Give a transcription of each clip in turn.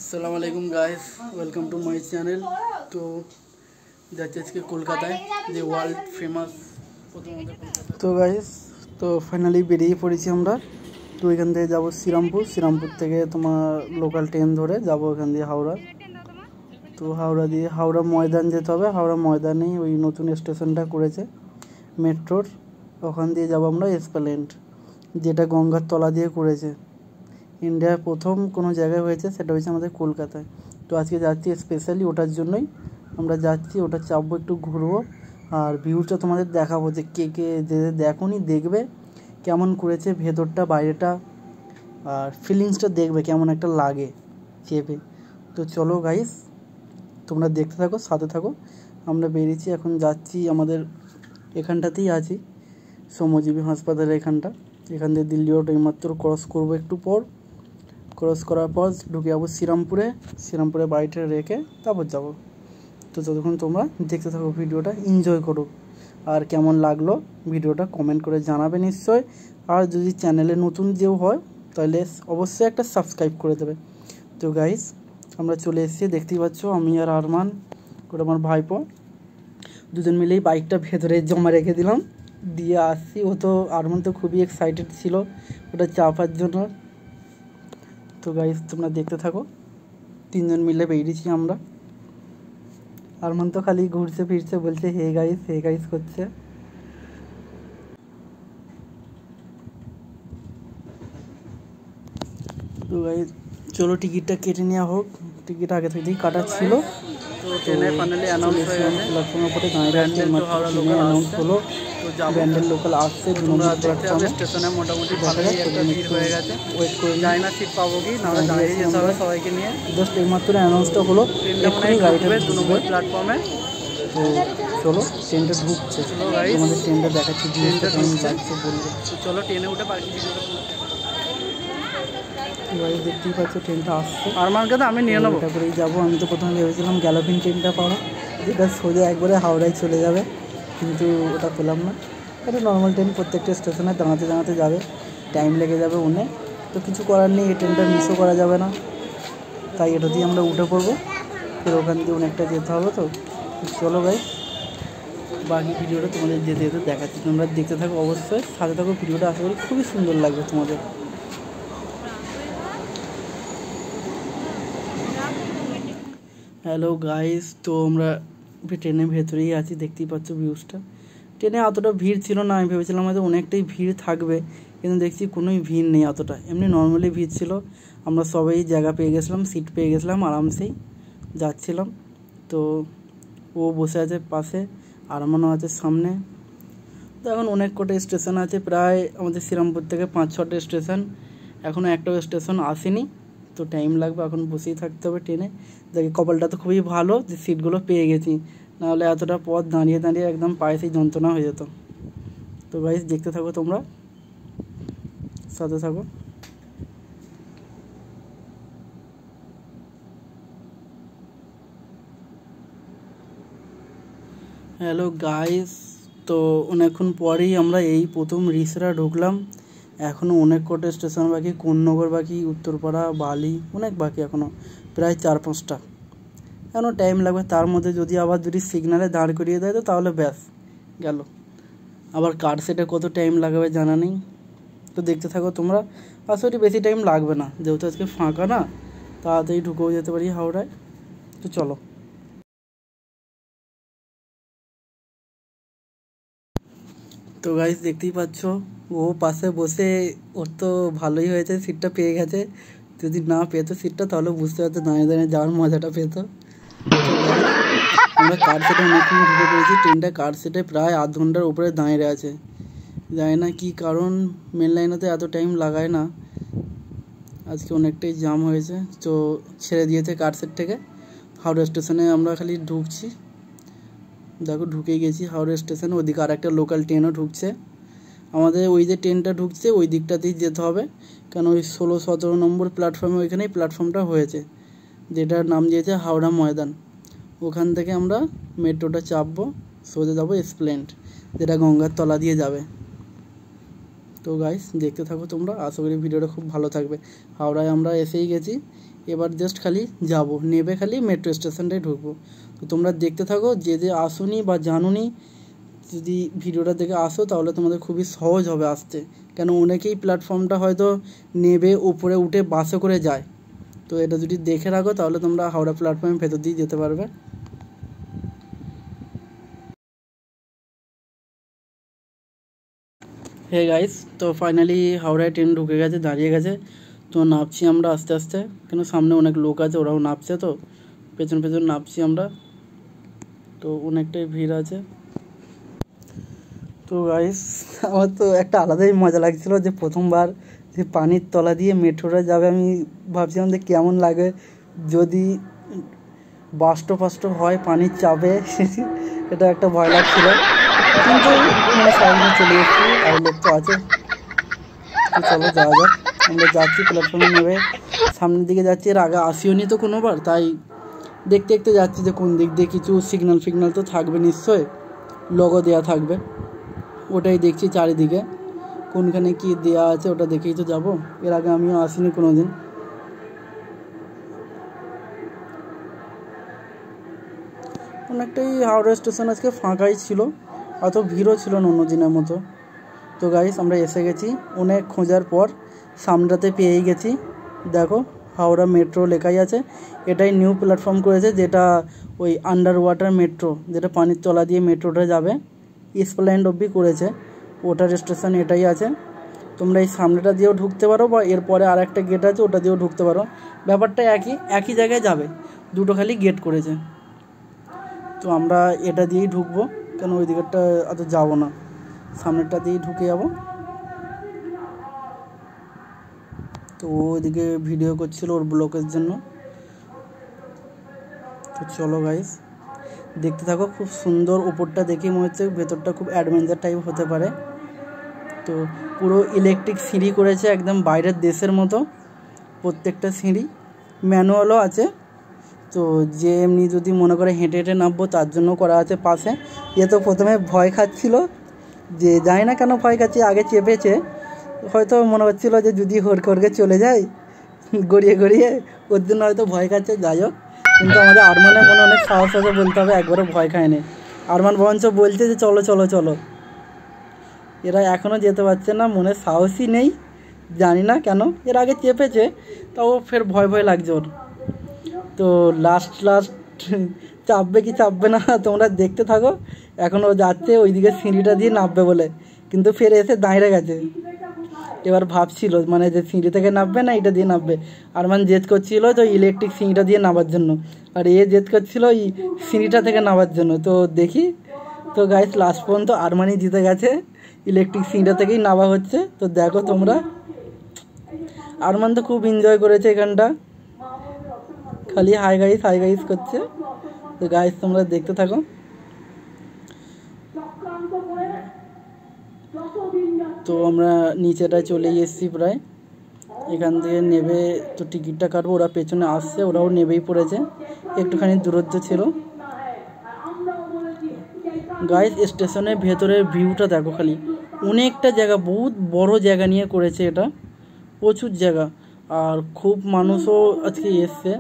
আসসালামু আলাইকুম guys, welcome to my channel. তো যাচ্ছি আজকে কলকাতায়, যে ওয়ার্ল্ড ফেমাস। তো গাইস, তো ফাইনালি বেরিয়ে পড়েছি আমরা। তো এখান থেকে যাবো শ্রীরামপুর। শ্রীরামপুর থেকে তোমার লোকাল ট্রেন ধরে যাবো এখান দিয়ে হাওড়া। তো হাওড়া দিয়ে হাওড়া ময়দান যেতে হবে। হাওড়া ময়দানেই ওই নতুন স্টেশনটা করেছে মেট্রোর, ওখান দিয়ে যাবো আমরা এসপ্ল্যানেড, যেটা গঙ্গার তলা দিয়ে করেছে। ইন্ডিয়ার প্রথম কোনো জায়গায় হয়েছে, সেটা হয়েছে আমাদের কলকাতায়। তো আজকে যাচ্ছি স্পেশালি ওটার জন্যই আমরা যাচ্ছি। ওটা চাপবো, একটু ঘুরবো, আর ভিউটা তোমাদের দেখাবো যে কে কে দেখোনি দেখবে কেমন করেছে ভেতরটা বাইরেটা, আর ফিলিংসটা দেখবে কেমন একটা লাগে চেপে। তো চলো গাইস, তোমরা দেখতে থাকো, সাথে থাকো। আমরা বেরিয়েছি, এখন যাচ্ছি আমাদের এখানটাতেই আছি, শ্রমজীবী হাসপাতালের এখানটা। এখান থেকে দিল্লি রোড এইমাত্র ক্রস করবো, একটু পর ক্রস করার পর ঢুকে যাবো শ্রীরামপুরে। শ্রীরামপুরে বাড়িটা রেখে তারপর যাবো। তো ততক্ষণ তোমরা দেখতে থাকো, ভিডিওটা এনজয় করো। আর কেমন লাগলো ভিডিওটা কমেন্ট করে জানাবে নিশ্চয়। আর যদি চ্যানেলে নতুন কেউ হয় তাহলে অবশ্যই একটা সাবস্ক্রাইব করে দেবে। তো গাইস, আমরা চলে এসেছি, দেখতেই পাচ্ছ আমি আর আরমান, ওটা আমার ভাইপো, দুজন মিলেই বাইকটা ভেতরে জমা রেখে দিলাম, দিয়ে আসছি। ও তো আরমান তো খুবই এক্সাইটেড ছিল ওটা চাপার জন্য। তো গাইস, তোমরা দেখতে থাকো, তিনজন মিলে বেরিয়েছি আমরা। আরমান তো খালি ঘুরছে ফিরছে, বলছে হে গাইস করছে। তো গাইস চলো, টিকিটটা কেটে নেওয়া হোক। টিকিট আগে থেকেই কাটা ছিল। তো ট্রেনে ফাইনালি অ্যানাউন্স হয়ে গেছে, প্ল্যাটফর্মের উপরে দাঁড়িয়ে আছে, অ্যানাউন্স হলো। ব্যান্ডেল লোকাল আসছে 2 নম্বর প্ল্যাটফর্মে। স্টেশনে মোটামুটি ভালোই একটা ভিড় হয়ে গেছে, ওয়েট করে যাই না, সিট পাবো কি না, দাঁড়িয়ে যেতে হবে সবাইকে নিয়ে। জাস্ট এইমাত্র অ্যানাউন্সটা হলো, এক্ষুনি গাড়িটা 2 নম্বর প্ল্যাটফর্মে। তো চলো, ট্রেনটা ঢুকছে, তোমাদের ট্রেনটা দেখাচ্ছি, ট্রেনটা কেমন যাচ্ছে বলবে। তো চলো ট্রেনে উঠে বাকি গাড়ি দেখতেই পাচ্ছ, ট্রেনটা আসছে। আরমানকে তো আমি নিয়ে নেবো, এটা করেই যাবো। আমি তো প্রথমে ভেবেছিলাম গ্যালোপিন ট্রেনটা পাবো, যেটা সোজা একবারে হাওড়ায় চলে যাবে, কিন্তু ওটা পেলাম না। এটা নর্মাল ট্রেন, প্রত্যেকটা স্টেশনে দাঁড়াতে দাঁড়াতে যাবে, টাইম লেগে যাবে উনে। তো কিছু করার নেই, এই ট্রেনটা মিসও করা যাবে না, তাই এটা দিয়ে আমরা উঠে পড়বো। ফের ওখান দিয়ে অনেকটা যেতে হবে। তো চলো ভাই, বাকি ভিডিওটা তোমাদের যেতে যেতে দেখাচ্ছি, তোমরা দেখতে থাকো, অবশ্যই সাথে থাকো। ভিডিওটা আশা করি খুবই সুন্দর লাগবে তোমাদের। হ্যালো গাইস, তো আমরা ট্রেনের ভেতরেই আছি, দেখতেই পাচ্ছ ভিউজটা। ট্রেনে অতটা ভিড় ছিল না, আমি ভেবেছিলাম হয়তো অনেকটাই ভিড় থাকবে, কিন্তু দেখছি কোনোই ভিড় নেই অতটা, এমনি নর্মালি ভিড় ছিল। আমরা সবাই জায়গা পেয়ে গেছিলাম, সিট পেয়ে গেছিলাম, আরামসেই যাচ্ছিলাম। তো ও বসে আছে পাশে, আরমানও আছে সামনে। তো এখন অনেক কটা স্টেশন আছে, প্রায় আমাদের শ্রীরামপুর থেকে 5-6টা স্টেশন, এখনও একটাও স্টেশন আসেনি। তো টাইম লাগবে, এখন বসেই থাকতে হবে ট্রেনে। দেখি কপালটা তো খুবই ভালো যে সিটগুলো পেয়ে গেছি, নাহলে এতটা পথ দাঁড়িয়ে দাঁড়িয়ে একদম পায়ে সেই যন্ত্রণা হয়ে যেত। তো গাইস দেখতে থাকো, তোমরা সাথে থাকো। হ্যালো গাইস, তো অনেকক্ষণ পরেই আমরা এই প্রথম রিসরা ঢুকলাম। এখনও অনেক কটা স্টেশন বাকি, কোন্নগর বাকি, উত্তরপাড়া, বালি, অনেক বাকি, এখনও প্রায় 4-5টা, এখনও টাইম লাগবে। তার মধ্যে যদি সিগনালে দাঁড় করিয়ে দেয় তো তাহলে ব্যাস গেল। আবার কার সেটে কত টাইম লাগবে জানা নেই। তো দেখতে থাকো তোমরা, আসলে বেশি টাইম লাগবে না, যেহেতু আজকে ফাঁকা না, তাড়াতাড়ি ঢুকেও যেতে পারি হাওড়ায়। তো চলো। তো গাইস দেখতেই পাচ্ছ, ও পাশে বসে ওর তো ভালোই হয়েছে, সিটটা পেয়ে গেছে। যদি না পেতো সিটটা তাহলে বুঝতে পারতো দাঁড়িয়ে দাঁড়িয়ে যাওয়ার মজাটা পেতো। আমরা কার সেটে অনেকক্ষণ ঢুকে পড়েছি। ট্রেনটা কার সেটে প্রায় আধ ঘন্টার উপরে দাঁড়িয়ে আছে। জানি না কী কারণ, মেন লাইনেতে এত টাইম লাগায় না, আজকে অনেকটাই জাম হয়েছে। তো ছেড়ে দিয়েছে কার সেট থেকে। হাওড়া স্টেশনে আমরা খালি ঢুকছি, দেখো ঢুকেই গেছি হাওড়া স্টেশনে। ওইদিকে আর একটা লোকাল ট্রেনও ঢুকছে। আমাদের ওই যে ট্রেনটা ঢুকছে ওই দিকটাতেই যেতে হবে, কারণ ওই 16-17 নম্বর প্ল্যাটফর্মে ওইখানেই প্ল্যাটফর্মটা হয়েছে, যেটার নাম দিয়েছে হাওড়া ময়দান। ওখান থেকে আমরা মেট্রোটা চাপবো, সোজা যাবো এসপ্ল্যানেড, যেটা গঙ্গার তলা দিয়ে যাবে। তো গাইস দেখতে থাকো তোমরা, আশা করি ভিডিওটা খুব ভালো থাকবে। হাওড়ায় আমরা এসেই গেছি, এবার জাস্ট খালি যাব, নেবে খালি মেট্রো স্টেশনটায় ঢুকবো। তো তোমরা দেখতে থাকো, যে যে আসুনি বা জানুনি, যদি ভিডিওটা দেখে আসো তাহলে তোমাদের খুবই সহজ হবে আসতে, কেন অনেকেই প্ল্যাটফর্মটা হয়তো নেবে উপরে উঠে বাসে করে যায়। তো এটা যদি দেখে রাখো তাহলে তোমরা হাওড়া প্ল্যাটফর্মের ভেতর দিয়ে যেতে পারবে। হে গাইস, তো ফাইনালি হাওড়ায় ট্রেন ঢুকে গেছে, দাঁড়িয়ে গেছে। তো নামছি আমরা আস্তে আস্তে, কেন সামনে অনেক লোক আছে, ওরাও নামছে, তো পেছন পেছন নামছি আমরা। তো অনেকটাই ভিড় আছে। তো গাইস আমার তো একটা আলাদাই মজা লাগছিল, যে প্রথমবার যে পানির তলা দিয়ে মেট্রোটা যাবে। আমি ভাবছিলাম যে কেমন লাগে যদি বাস্ট ফাস্ট হয় পানির চাপে, এটা একটা ভয় লাগছিল, কিন্তু মানে সামনে চলে এসেছি, আর লোক তো আছে। তো চলো যাওয়া যাক। আমরা যাচ্ছি প্ল্যাটফর্মে নেবে, সামনের দিকে যাচ্ছি। এর আগে আসিও নি তো কোনোবার, তাই দেখতে দেখতে যাচ্ছি যে কোন দিক দিয়ে কিছু সিগন্যাল ফিগন্যাল তো থাকবে নিশ্চয়ই, লোগো দেওয়া থাকবে, ওটাই দেখছি চারিদিকে কোনখানে কি দেওয়া আছে, ওটা দেখেই তো যাব। এর আগে আমিও আসিনি কোনো দিন। অনেকটাই হাওড়া স্টেশন আজকে ফাঁকাই ছিল, অত ভিড়ও ছিল না অন্য দিনের মতো। তো গাইস আমরা এসে গেছি, অনেক খোঁজার পর সামনেটাতে পেয়েই গেছি। দেখো হাওড়া মেট্রো লেখাই আছে। এটাই নিউ প্ল্যাটফর্ম করেছে, যেটা ওই আন্ডার ওয়াটার মেট্রো, যেটা পানির তলা দিয়ে মেট্রোটা যাবে, এসপ্ল্যানেড অবধি করেছে। ওটার স্টেশন এটাই আছে। তোমরা এই সামনেটা দিয়েও ঢুকতে পারো, বা এরপরে আর একটা গেট আছে ওটা দিয়েও ঢুকতে পারো। ব্যাপারটা একই জায়গায় যাবে, দুটো খালি গেট করেছে। তো আমরা এটা দিয়েই ঢুকবো, কেন ওই দিকেরটা অত যাবো না, সামনেরটা দিয়েই ঢুকে যাবো। তো ওইদিকে ভিডিও করছিল ওর ব্লগের জন্য। তো চলো গাইস দেখতে থাকো, খুব সুন্দর। উপরটা দেখে মনে হচ্ছে ভেতরটা খুব অ্যাডভেঞ্চার টাইপ হতে পারে। তো পুরো ইলেকট্রিক সিঁড়ি করেছে, একদম বাইরের দেশের মতো। প্রত্যেকটা সিঁড়ি ম্যানুয়ালও আছে। তো যে এমনি যদি মনে করে হেঁটে হেঁটে নামবো তার জন্য করা আছে পাশে। এ তো প্রথমে ভয় খাচ্ছিল, যে জানি না কেন ভয় খাচ্ছি, আগে চেপেছে, হয়তো মনে হচ্ছিল যে যদি হড়কে চলে যায় গড়িয়ে গড়িয়ে, ওর জন্য হয়তো ভয় খাচ্ছে। যাই হোক, কিন্তু আমাদের আরমানের মনে অনেক সাহস আছে, বলতে হবে একবারও ভয় খায়নি। আরমান বরঞ্চ বলছে যে চলো চলো চলো। এরা এখনও যেতে পারছে না, মনে সাহসই নেই, জানি না কেন। এর আগে চেপেছে, তাও ফের ভয় ভয় লাগছে ওর। তো লাস্ট চাপবে কি চাপবে না তোমরা দেখতে থাকো। এখনও যাচ্ছে ওইদিকে সিঁড়িটা দিয়ে নামবে বলে, কিন্তু ফের এসে দাঁড়িয়ে গেছে। এবার ভাবছিল মানে যে সিঁড়ি থেকে নামবে না এটা দিয়ে নামবে। আরমান জেদ করছিল তো ইলেকট্রিক সিঁড়িটা দিয়ে নামার জন্য, আর এ জেদ করছিল এই সিঁড়িটা থেকে নামার জন্য। তো দেখি, তো গাইস লাস্ট পর্যন্ত আরমানই জিতে গেছে, ইলেকট্রিক সিঁড়িটা থেকেই নামা হচ্ছে। তো দেখো তোমরা, আরমান তো খুব এনজয় করেছে এখানটা, খালি হাই গাইস করছে। তো গাইস তোমরা দেখতে থাকো। তো আমরা নিচেটায় চলে এসেছি প্রায়, এখান থেকে নেবে তো টিকিটটা কাটবো। ওরা পেছনে আসছে, ওরাও নেবেই পড়েছে, একটুখানি দূরত্ব ছিল। গাইস স্টেশনের ভেতরের ভিউটা দেখো খালি, অনেকটা জায়গা, বহুত বড় জায়গা নিয়ে করেছে এটা, প্রচুর জায়গা। আর খুব মানুষও আজকে এসছে,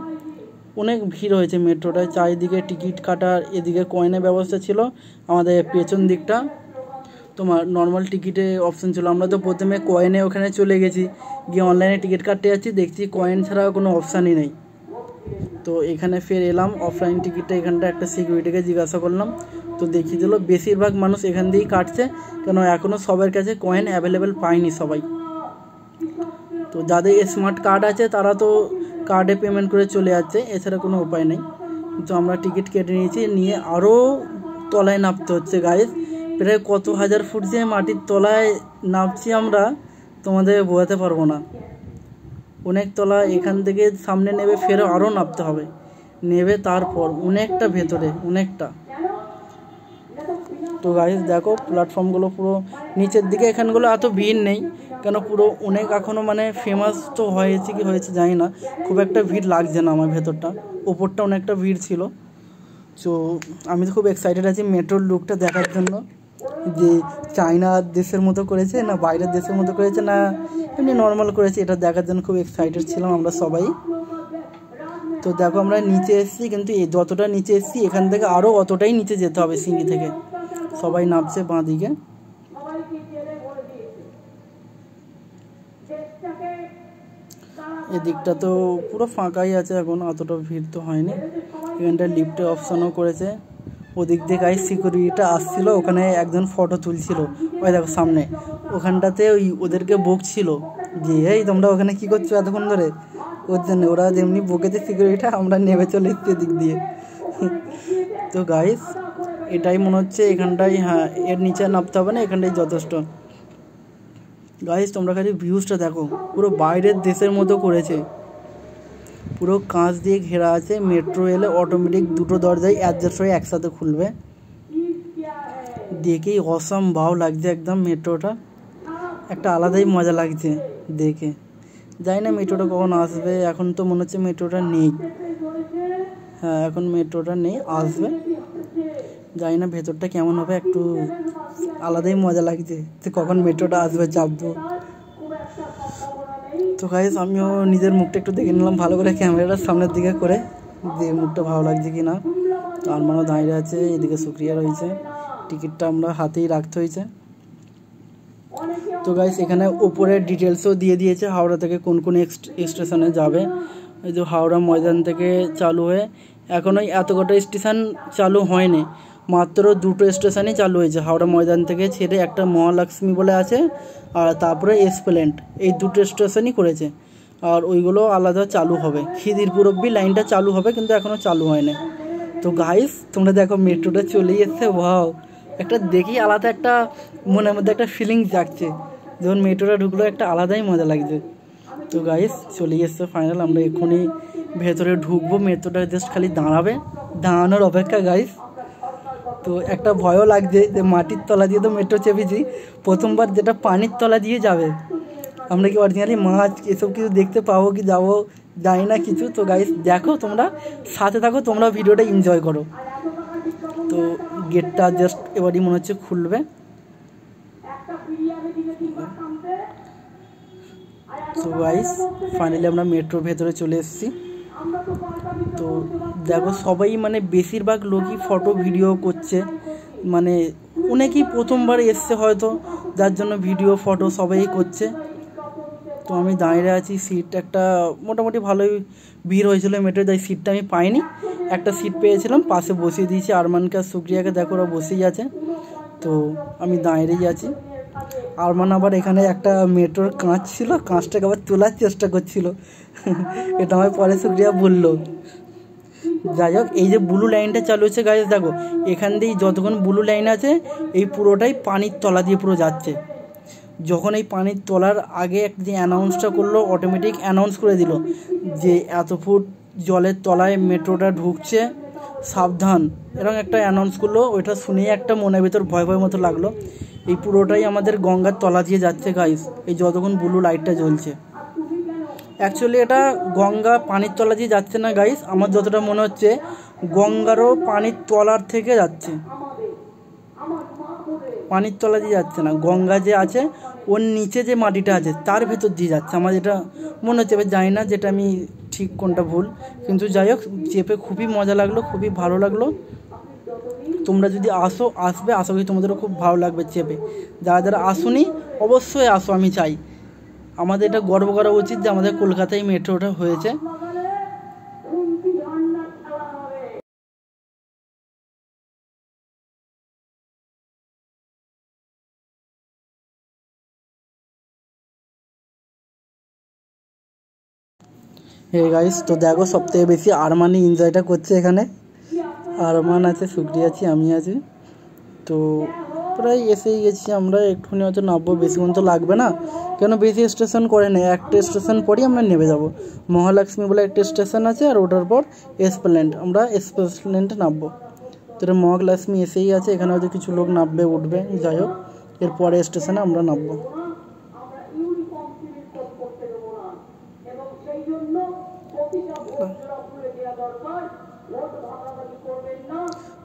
অনেক ভিড় হয়েছে মেট্রোটায়। চারিদিকে টিকিট কাটার, এদিকে কয়েনের ব্যবস্থা ছিল। আমাদের পেছন দিকটা তোমার নর্মাল টিকিটে অপশান ছিল। আমরা তো প্রথমে কয়েনে ওখানে চলে গেছি, গিয়ে অনলাইনে টিকিট কাটতে যাচ্ছি, দেখছি কয়েন ছাড়া কোনো অপশানই নেই। তো এখানে ফের এলাম অফলাইন টিকিটটা, এখানটা একটা সিকিউরিটিকে জিজ্ঞাসা করলাম, তো দেখিয়ে দিল। বেশিরভাগ মানুষ এখান দিয়েই কাটছে, কেন এখনও সবার কাছে কয়েন অ্যাভেলেবেল পায়নি সবাই। তো যাদের স্মার্ট কার্ড আছে তারা তো কার্ডে পেমেন্ট করে চলে যাচ্ছে, এছাড়া কোনো উপায় নেই। তো আমরা টিকিট কেটে নিয়েছি, নিয়ে আরও তলায় নামতে হচ্ছে গাইস। প্রায় কত হাজার ফুট যে মাটির তলায় নামছি আমরা, তোমাদের বোঝাতে পারবো না। অনেক তলা, এখান থেকে সামনে নেবে ফেরো আরও নামতে হবে, নেবে তারপর অনেকটা ভেতরে, অনেকটা। তো গাইস দেখো প্ল্যাটফর্মগুলো পুরো নিচের দিকে, এখানগুলো এত ভিড় নেই, কেন পুরো অনেক এখনও মানে ফেমাস তো হয়েছে কি হয়েছে জানি না, খুব একটা ভিড় লাগছে না আমার ভেতরটা, ওপরটা অনেকটা ভিড় ছিল। সো আমি তো খুব এক্সাইটেড আছি মেট্রোর লুকটা দেখার জন্য, যে চায়না দেশের মতো করেছে না বাইরের দেশের মতো করেছে না এমনি নর্মাল করেছে, এটা দেখার জন্য খুব এক্সাইটেড ছিলাম আমরা সবাই। তো দেখো আমরা নিচে এসেছি, কিন্তু যতটা নিচে এসেছি এখান থেকে আরও অতটাই নিচে যেতে হবে সিঁড়ি থেকে। সবাই নামছে বাঁ দিকে। এদিকটা তো পুরো ফাঁকাই আছে এখন, অতটা ভিড় তো হয়নি। এখানটা লিফটে অপশানও করেছে। ওদিক দিয়ে গাইস সিকিউরিটিটা আসছিল, ওখানে একজন ফটো তুলছিল, ওই দেখো সামনে ওখানটাতে ওই ওদেরকে বকছিল যে এই তোমরা ওখানে কি করছো এতক্ষণ ধরে, ওর জন্য ওরা যেমনি বকেছে সিকিউরিটিটা, আমরা নেমে চলে এসেছি এদিক দিয়ে। তো গাইস এটাই মনে হচ্ছে এখানটাই, হ্যাঁ এর নিচে নামতে হবে না, এখানটাই যথেষ্ট। গাইস তোমরা খালি ভিউজটা দেখো, পুরো বাইরের দেশের মতো করেছে, পুরো কাঁচ দিয়ে ঘেরা আছে। মেট্রো এলে অটোমেটিক দুটো দরজাই অ্যাডজাস্ট হয়ে একসাথে খুলবে, দেখেই অসাম ভাও লাগছে একদম। মেট্রোটা একটা আলাদাই মজা লাগছে দেখে। জানি না মেট্রোটা কখন আসবে, এখন তো মনে হচ্ছে মেট্রোটা নেই। হ্যাঁ এখন মেট্রোটা নেই, আসবে। জানি না ভেতরটা কেমন হবে, একটু আলাদাই মজা লাগছে যে কখন মেট্রোটা আসবে, চাপবো। তো গাইস আমিও নিজের মুখটা একটু দেখে নিলাম ভালো করে ক্যামেরাটার সামনের দিকে করে, যে মুখটা ভালো লাগছে কি না। তো আরমানও দাঁড়িয়ে আছে, এদিকে সুক্রিয়া রয়েছে, টিকিটটা আমরা হাতেই রাখতে হয়েছে। তো গাইস এখানে উপরে ডিটেলসও দিয়ে দিয়েছে হাওড়া থেকে কোন কোন স্টেশনে যাবে। এই যে হাওড়া ময়দান থেকে চালু হয়ে এখনও এত কটা স্টেশন চালু হয়নি, মাত্র দুটো স্টেশনই চালু হয়েছে। হাওড়া ময়দান থেকে ছেড়ে একটা মহালক্ষ্মী বলে আছে, আর তারপরে এসপ্ল্যানেড, এই দুটো স্টেশনই করেছে। আর ওইগুলো আলাদা চালু হবে, খিদিরপুর অব্দি লাইনটা চালু হবে, কিন্তু এখনও চালু হয়নি। তো গাইস তোমরা দেখো মেট্রোটা চলেই এসছে, ওয়াও একটা দেখি আলাদা একটা মনের মধ্যে একটা ফিলিংস জাগছে, যখন মেট্রোটা ঢুকলো একটা আলাদাই মজা লাগছে। তো গাইস চলেই এসছে ফাইনাল, আমরা এক্ষুনি ভেতরে ঢুকবো। মেট্রোটা জাস্ট খালি দাঁড়াবে, দাঁড়ানোর অপেক্ষা গাইস। তো একটা ভয়ও লাগছে যে মাটির তলা দিয়ে তো মেট্রো চেপেছি, প্রথমবার যেটা পানির তলা দিয়ে যাবে, আমরা কি অরিজিনালি মাছ এসব কিছু দেখতে পাবো কি যাবো জানি না কিছু। তো গাইস দেখো তোমরা সাথে থাকো, তোমরা ভিডিওটা এনজয় করো। তো গেটটা জাস্ট এবারই মনে হচ্ছে খুলবে। তো গাইস ফাইনালি আমরা মেট্রোর ভেতরে চলে এসেছি। তো দেখো সবাই মানে বেশিরভাগ লোকই ফটো ভিডিও করছে, মানে অনেকেই প্রথমবার এসছে হয়তো, যার জন্য ভিডিও ফটো সবাই করছে। তো আমি দাঁড়িয়ে আছি, সিট একটা মোটামুটি ভালোই ভিড় হয়েছিল মেট্রো, তাই সিটটা আমি পাইনি, একটা সিট পেয়েছিলাম, পাশে বসিয়ে দিয়েছি আরমানকে আর সুক্রিয়াকে, দেখো ওরা বসেই আছে। তো আমি দাঁড়িয়েই আছি। আরমান আবার এখানে একটা মেট্রোর কাঁচ ছিল, কাঁচটাকে আবার তোলার চেষ্টা করছিল, এটা আমার পরে সুক্রিয়া বললো। যাই হোক এই যে ব্লু লাইনটা চালু হচ্ছে গাইস, দেখো এখান দিয়েই যতক্ষণ ব্লু লাইন আছে এই পুরোটাই পানির তলা দিয়ে পুরো যাচ্ছে। যখন এই পানির তলার আগে যে অ্যানাউন্সটা করলো, অটোমেটিক অ্যানাউন্স করে দিল যে এত ফুট জলের তলায় মেট্রোটা ঢুকছে, সাবধান, এরকম একটা অ্যানাউন্স করলো। ওইটা শুনেই একটা মনের ভেতর ভয় ভয় মতো লাগলো। এই পুরোটাই আমাদের গঙ্গার তলা দিয়ে যাচ্ছে গাইস, এই যতক্ষণ ব্লু লাইটটা জ্বলছে। অ্যাকচুয়ালি এটা গঙ্গা পানির তলা দিয়ে যাচ্ছে না গাইস, আমার যতটা মনে হচ্ছে গঙ্গারও পানির তলার থেকে যাচ্ছে, পানির তলা দিয়ে যাচ্ছে না। গঙ্গা যে আছে ওর নিচে যে মাটিটা আছে তার ভেতর দিয়ে যাচ্ছে, আমার যেটা মনে হচ্ছে, এবার জানি না যেটা আমি ঠিক কোনটা ভুল, কিন্তু যাই হোক চেপে খুবই মজা লাগলো, খুবই ভালো লাগলো। তোমরা যদি আসবে আশা করি তোমাদেরও খুব ভালো লাগবে চেপে। যারা যারা আসোনি অবশ্যই আসো, আমি চাই। আমাদের এটা গর্ব করা উচিত যে আমাদের কলকাতায় মেট্রোটা হয়েছে। হে গাইস, তো দেখো সবথেকে বেশি আরমানই এনজয়টা করছে এখানে। আরমান আছে, শুক্রিয়া আছি, আমি আছি। তো প্রায় এসেই গেছি আমরা, একটুখানি হয়তো নামবো, বেশিক্ষণ তো লাগবে না, কেন বেশি স্টেশন করে নেই, একটা স্টেশন পরই আমরা নেমে যাব। মহালক্ষ্মী বলে একটা স্টেশন আছে, আর ওটার পর এসপ্ল্যানেড, আমরা এসপ্ল্যানেডে নামবো। তো এটা মহালক্ষ্মী এসেই আছে, এখানে হয়তো কিছু লোক নামবে উঠবে, যাই হোক এরপরে স্টেশনে আমরা নামবো।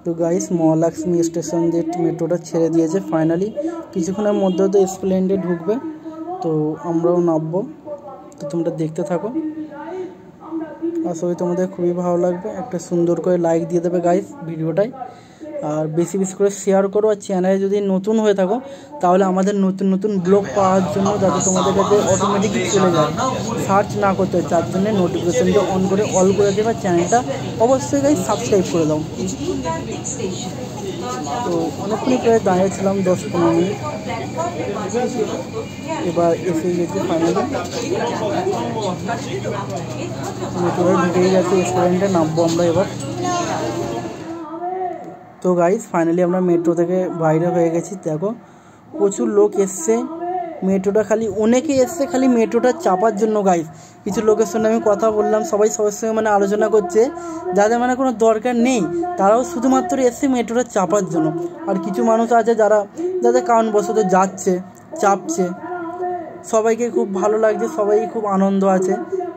তো গাইস, মহালক্ষ্মী স্টেশন দিয়ে মেট্রোটা ছেড়ে দিয়েছে ফাইনালি, কিছুক্ষণের মধ্যে তো এসপ্ল্যানেডে ঢুকবে, তো আমরাও নামবো। তো তোমরা দেখতে থাকো, আসলে তোমাদের খুবই ভালো লাগবে। একটা সুন্দর করে লাইক দিয়ে দেবে গাইস ভিডিওটায়, আর বেশি বেশি করে শেয়ার করো। আর চ্যানেলে যদি নতুন হয়ে থাকো তাহলে আমাদের নতুন নতুন ব্লগ পাওয়ার জন্য, যাতে তোমাদের কাছে অটোমেটিক চলে যায়, সার্চ না করতে হয়, তার জন্য নোটিফিকেশনটা অন করে অল করে দেবে। চ্যানেলটা অবশ্যই গাইস সাবস্ক্রাইব করে দাও। তো অনেকক্ষণই প্রায় দাঁড়িয়েছিলাম, 10-15 মিনিট, এবার এসে গেছি ফাইনালি। মেট্রোটা ঢুকেই গেছে, স্টুডেন্টে নামবো আমরা এবার। তো গাইস ফাইনালি আমরা মেট্রো থেকে বাইরে হয়ে গেছি। দেখো প্রচুর লোক এসছে, মেট্রোটা খালি অনেকে এসছে খালি মেট্রোটা চাপার জন্য গাইস। কিছু লোকের সঙ্গে আমি কথা বললাম, সবাই সবার সঙ্গে মানে আলোচনা করছে, যাদের মানে কোনো দরকার নেই তারাও শুধুমাত্র এসছে মেট্রোটা চাপার জন্য। আর কিছু মানুষ আছে যাদের কারণবশত যাচ্ছে, চাপছে। সবাইকে খুব ভালো লাগছে, সবাই খুব আনন্দ আছে,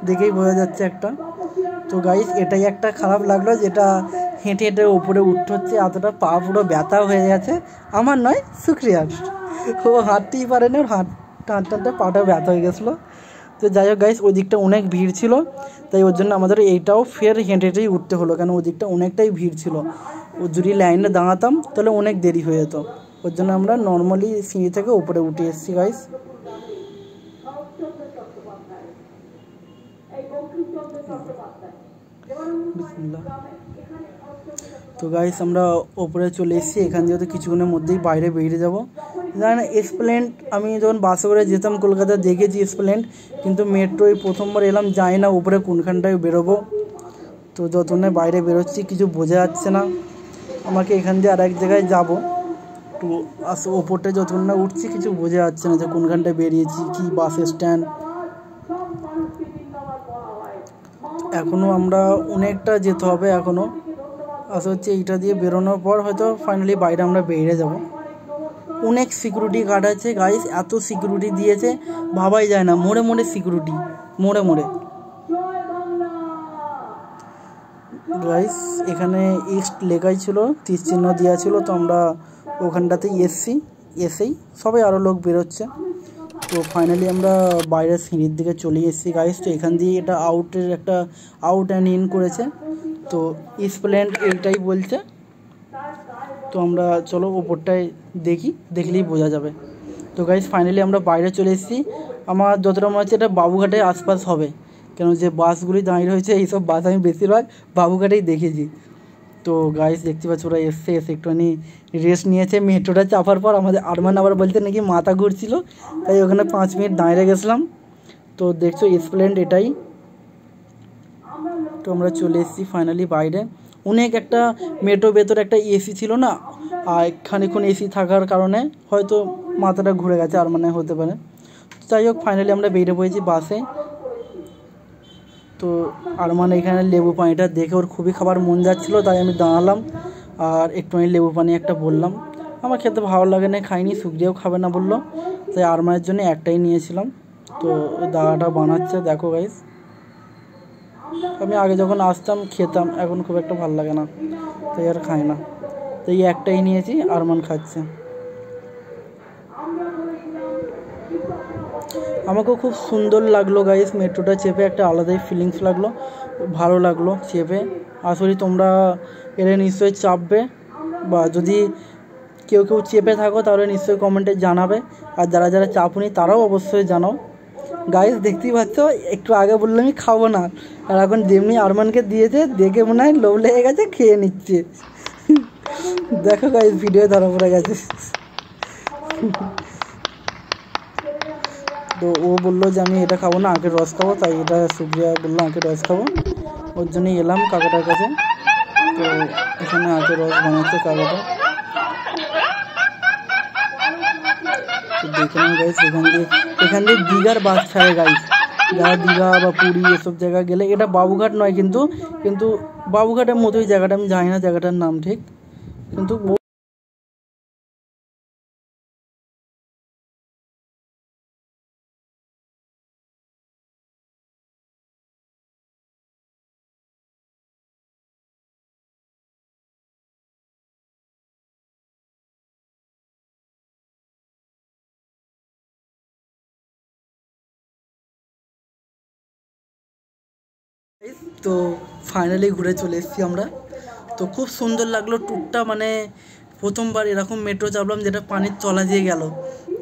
দেখেই বোঝা যাচ্ছে একটা। তো গাইস এটাই একটা খারাপ লাগলো, যেটা হেঁটে হেঁটে ওপরে উঠতে হচ্ছে, এতটা পা পুরো ব্যথা হয়ে গেছে। আমার নয়, শুক্রিয়ার, ও হাঁটতেই পারে না, হাঁটতে পাটা ব্যথা হয়ে গেছিলো। তো যাই হোক গাইস, ওই দিকটা অনেক ভিড় ছিল, তাই ওর জন্য আমাদের এইটাও ফের হেঁটে হেঁটেই উঠতে হলো, কেন ওই দিকটা অনেকটাই ভিড় ছিল। ও যদি লাইনে দাঁড়াতাম তাহলে অনেক দেরি হয়ে যেত, ওর জন্য আমরা নর্মালি সিঁড়ি থেকে উপরে উঠে এসেছি গাইস। তো গাইস আমরা ওপরে চলে এসেছি, এখান দিয়ে তো কিছুক্ষণের মধ্যেই বাইরে বেরিয়ে যাবো। জানি না এসপ্ল্যানেড, আমি যখন বাসে করে যেতাম কলকাতা দেখেছি এসপ্ল্যানেড, কিন্তু মেট্রোয় প্রথমবার এলাম, যাই না উপরে কোনখানটায় বেরোবো। তো যতক্ষণে বাইরে বেরোচ্ছি কিছু বোঝা যাচ্ছে না, আমাকে এখান দিয়ে আর এক জায়গায় যাবো, একটু ওপরটায় যতক্ষণ না উঠছি কিছু বোঝা যাচ্ছে না যে কোনখানটায় বেরিয়েছি, কি বাস স্ট্যান্ড। এখনও আমরা অনেকটা যেতে হবে এখনও, আশা হচ্ছে এইটা দিয়ে বেরোনোর পর হয়তো ফাইনালি বাইরে আমরা বেরিয়ে যাব। অনেক সিকিউরিটি গার্ড আছে গাইস, এত সিকিউরিটি দিয়েছে ভাবাই যায় না, মোড়ে মোড়ে সিকিউরিটি, মোড়ে মোড়ে গাইস। এখানে ইস্ট লেখাই ছিল, তীর চিহ্ন দেওয়া ছিল, তো আমরা ওখানটাতেই এসেই সবাই আরও লোক বেরোচ্ছে। তো ফাইনালি আমরা বাইরের সিঁড়ির দিকে চলে এসেছি গাইস। তো এখান দিয়ে এটা আউট অ্যান্ড ইন করেছে, তো এসপ্ল্যানেড এইটাই বলছে। তো আমরা চলো ওপরটায় দেখলেই বোঝা যাবে। তো গাইস ফাইনালি আমরা বাইরে চলে এসেছি। আমার যতটা মনে হচ্ছে এটা বাবুঘাটের আশপাশ হবে, কেন যে বাসগুলি দাঁড়িয়ে রয়েছে এইসব বাস আমি বেশিরভাগ বাবুঘাটেই দেখেছি। তো গাইস দেখতে পাচ্ছ ওরা এসে একটুখানি রেস্ট নিয়েছে। মেট্রোটা চাপার পর আমাদের আরমান আবার বলতে নাকি মাথা ঘুরছিল, তাই ওখানে 5 মিনিট দাঁড়িয়ে গেছিলাম। তো দেখছো এসপ্ল্যানেড এটাই। তো আমরা চলে এসেছি ফাইনালি বাইরে। অনেক একটা মেট্রো ভেতরে একটা এসি ছিল না, আর খানিক্ষণ এসি থাকার কারণে হয়তো মাথাটা ঘুরে গেছে, আর মানে হতে পারে। যাই হোক ফাইনালি আমরা বেরিয়ে পড়েছি বাসে। তো আরমান এখানে লেবু পানিটা দেখে ওর খুবই খাবার মন যাচ্ছিলো, তাই আমি দাঁড়ালাম আর একটুখানি লেবু পানি একটা বললাম। আমার খেতে ভালো লাগে না, খাইনি, শুক্রিয়াও খাবে না বললো, তাই আরমানের জন্য একটাই নিয়েছিলাম। তো দাদাটা বানাচ্ছে দেখো গাইস। আমি আগে যখন আসতাম খেতাম, এখন খুব একটা ভালো লাগে না, তাই আর খাই না, তাই একটাই নিয়েছি, আরমান খাচ্ছে। আমাকেও খুব সুন্দর লাগলো গাইস, মেট্রোটা চেপে একটা আলাদাই ফিলিংস লাগলো, ভালো লাগলো চেপে। আসলে তোমরা এলে নিশ্চয়ই চাপবে, বা যদি কেউ চেপে থাকো তাহলে নিশ্চয়ই কমেন্টে জানাবে, আর যারা যারা চাপুনি তারাও অবশ্যই জানাও। গাইস দেখতেই পাচ্ছ, একটু আগে বললাম আমি খাবো না, আর এখন যেমনি আরমানকে দিয়েছে দেখে মনে হয় লোভ লেগে গেছে, খেয়ে নিচ্ছে। দেখো গাইস ভিডিও ধরা পড়ে গেছে। তো ও বললো যে আমি এটা খাবো না, আখের রস খাবো, তাই এটা সুপ্রিয়া বললো আখের রস খাবো। ওর জন্যই এলাম কাকাটার কাছে। তো এখানে আখের রস বানাচ্ছে কাকাটা। তো দেখে নিন গাইস, এখান দিয়ে দীঘার বাস ছাড়ে গাইস। যারা দীঘা বা পুরী এসব জায়গায় গেলে, এটা বাবুঘাট নয় কিন্তু বাবুঘাটের মতোই জায়গাটা, আমি জানি না জায়গাটার নাম ঠিক, কিন্তু তো ফাইনালি ঘুরে চলে এসেছি আমরা। তো খুব সুন্দর লাগলো ট্যুরটা, মানে প্রথমবার এরকম মেট্রো চাপলাম যেটা পানির তলা দিয়ে গেল।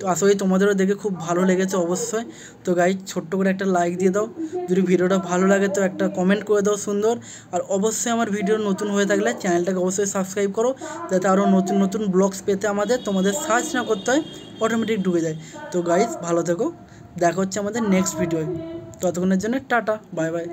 তো আসলে তোমাদেরও দেখে খুব ভালো লেগেছে অবশ্যই। তো গাইজ ছোট্ট করে একটা লাইক দিয়ে দাও, যদি ভিডিওটা ভালো লাগে তো একটা কমেন্ট করে দাও সুন্দর। আর অবশ্যই আমার ভিডিও নতুন হয়ে থাকলে চ্যানেলটাকে অবশ্যই সাবস্ক্রাইব করো, যাতে আরও নতুন নতুন ব্লগস পেতে তোমাদের সার্চ না করতে হয়, অটোমেটিক ঢুকে যায়। তো গাইজ ভালো থেকো, দেখা হচ্ছে আমাদের নেক্সট ভিডিওয়। ততক্ষণের জন্য টাটা, বাই বাই।